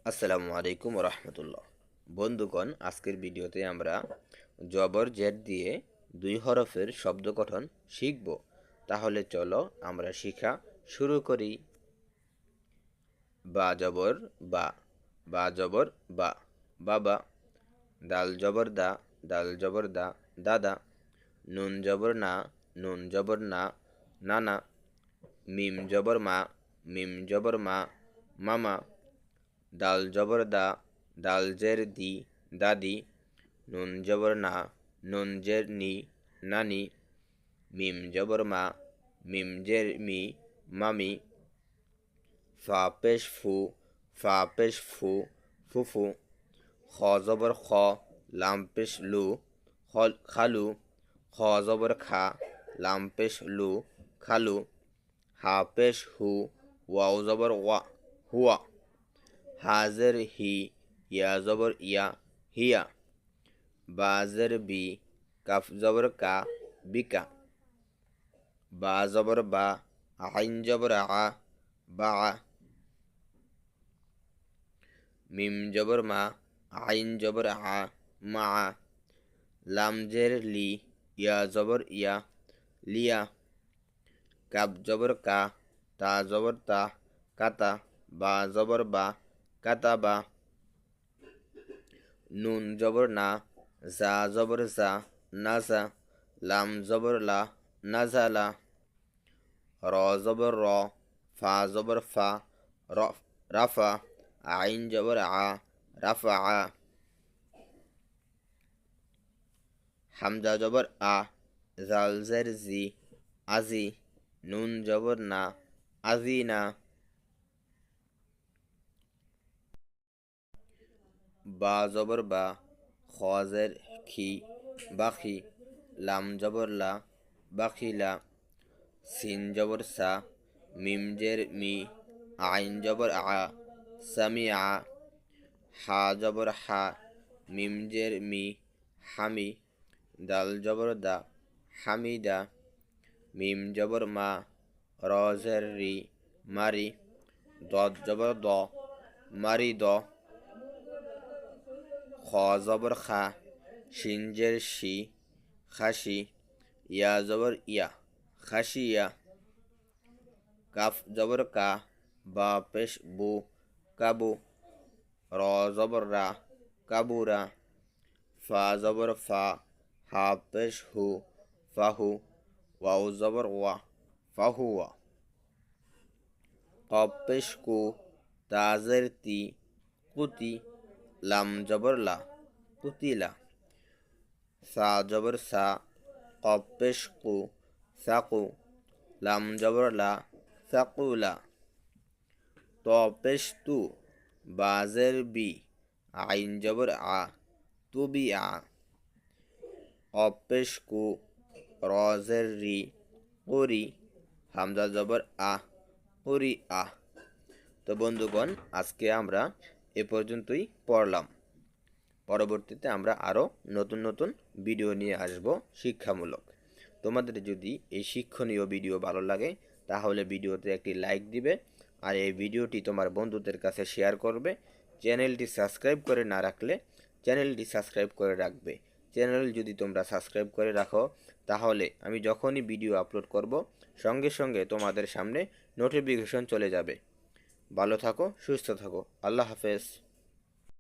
আসসালামু আলাইকুম রহমতুল্লাহ। বন্ধুগণ, আজকের ভিডিওতে আমরা জবর জেড দিয়ে দুই হরফের শব্দ গঠন শিখব। তাহলে চলো আমরা শিখা শুরু করি। বা জবর বা, বা জবর বা, বাবা। দাল জবর দা, দাল জবর দা, দাদা। নুন জবর না, নুন জবর না, নানা। মিম জবর মা, মিম জবর মা, মামা। দাল জবর দা, দাল জের দি, দাদি। নুন জবর না, নুন জের নি, নানি। মিম জবর মা, মিম জের মি, মামি। ফা পেশ ফু, ফা পেশ ফু, ফুফু। খ জবর খ, লাম পেশ লু, খালু। খ জবর খা, লাম পেশ লু, খালু। হা পেশ হু, ওয়াও জবর ওয়া, হুয়া। হাজের হি, ইয়া জবর ইয়া, হিয়া। বাজের বি, কাফ জবর কা, বিকা। বা জবর বা, আইন জবর আ, বা। মিম জবর মা, আইন জবর আ, মা। লাম জের লি, ইয়া জবর ইয়া, লিয়া। কাব জবর কা, তা জবর তা, কাতা। বা জবর বা, কাতা বা। নুন জবর না, জা জবর জা, নাজা। লাম জবর লা, নাজালা। র জবর র, ফা জবর ফা, রাফা। আইন জবর আ, রাফা আ। হামজা জবর আ, জাল জের জি, আজি। নুন জবর না, আজিনা। বা জবর বা, খ জের খি, বাখি। লাম জবর লা, বাখিলা। সিন জবর সা, মিম জের মি, আইন জবর আ, সামিআ। হা জবর হা, মিম জের মি, হামি। দাল জবর দা, হামিদা। মিম জবর মা, র জের রি, মারি। দদ জবর দ, মারি দ। খ জবর খা, শিন জের শি, খাসি। ইয়া জবর ইয়া, খাসিয়া। কাফ জবর কা, বা পেশ বু, কাবু। র জবর রা, কাবুরা। ফা জবর ফা, হা পেশ হু, ফাহু। ওয়াও জবর ওয়া, ফাহুয়া। কফ পেশ কু, তা জের তি, কুতি। লাম জবর লা, কুতিলা। সা জবর সা, কফ পেশ কু, সাকু। লাম জবর লা, সাকুলা। ত পেশ তু, বা জের বি, আইন জবর আ, তুবি আ। কফ পেশ কু, র জের রি, কুরি। হামজা জবর আ, কুরি আহ। তো বন্ধুগণ, আজকে আমরা এ পর্যন্তই পড়লাম। পরবর্তীতে আমরা আরও নতুন নতুন ভিডিও নিয়ে আসব শিক্ষামূলক। তোমাদের যদি এই শিক্ষণীয় ভিডিও ভালো লাগে তাহলে ভিডিওতে একটি লাইক দিবে, আর এই ভিডিওটি তোমার বন্ধুদের কাছে শেয়ার করবে। চ্যানেলটি সাবস্ক্রাইব করে না রাখলে চ্যানেলটি সাবস্ক্রাইব করে রাখবে। চ্যানেল যদি তোমরা সাবস্ক্রাইব করে রাখো তাহলে আমি যখনই ভিডিও আপলোড করব সঙ্গে সঙ্গে তোমাদের সামনে নোটিফিকেশন চলে যাবে। ভালো থাকো, সুস্থ থাকো। আল্লাহ হাফেজ।